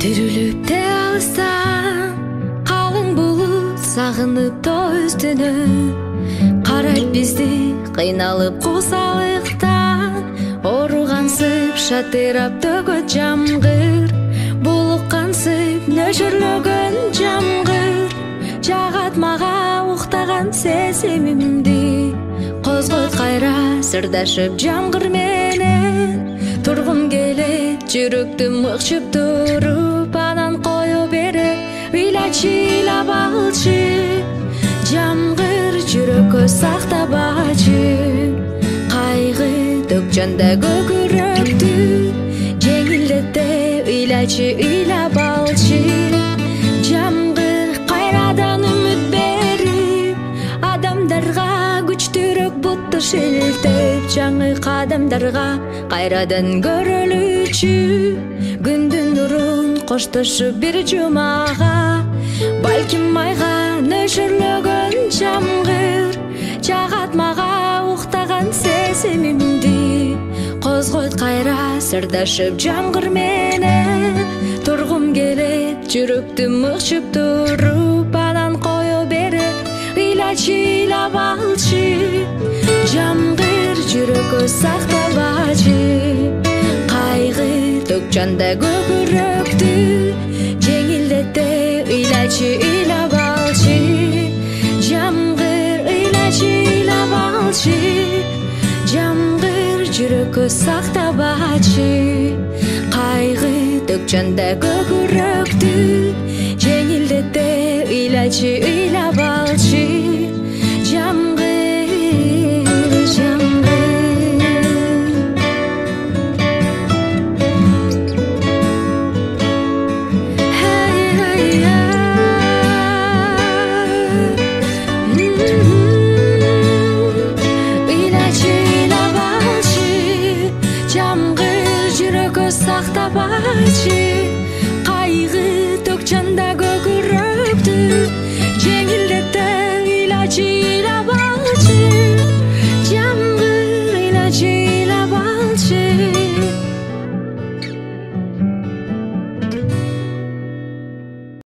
Түрүлүп те алсам калың булут сагынып тоо үстүнө карайт бизди кыйналып кусалыктан ооругансып шатырап төгөт жамгыр булуккансып нөшөрлөгөн жамгыр жагат мага уктаган сезимимди козгойт кайра сырдашып жамгыр менен тургум келет жүрөктү мыкчып туруп анан кое берип ыйлачы ыйлап алчы жамгыр жүрөккө сактабачы кайгы төк жанда көкүрөктү жеңилдете ыйлачы ыйлап алчы жамгыр кайрадан үмүт берип адамдарга күчтүүрөөк бутту шилтеп жаңы кадамдарга кайрадан көрөлүчү күндүн нурун коштошуп бир жумага балким майга нөшөрлөгөн жамгыр жагат мага уктаган сезимимди козгойт кайра сырдашып жамгыр менен тургум келет жүрөктү мыкчып туруп анан кое берип ыйлачы ыйлап алчы жамгыр жүрөккө сактабачы кайгы төк жанда көкүрөктү жеңилдете ыйлачы ыйлап алчы жамгыр ыйлачы ыйлап алчы жамгыр жүрөккө сактабачы кайгы төк жанда көкүрөктү жеңилдете ыйлачы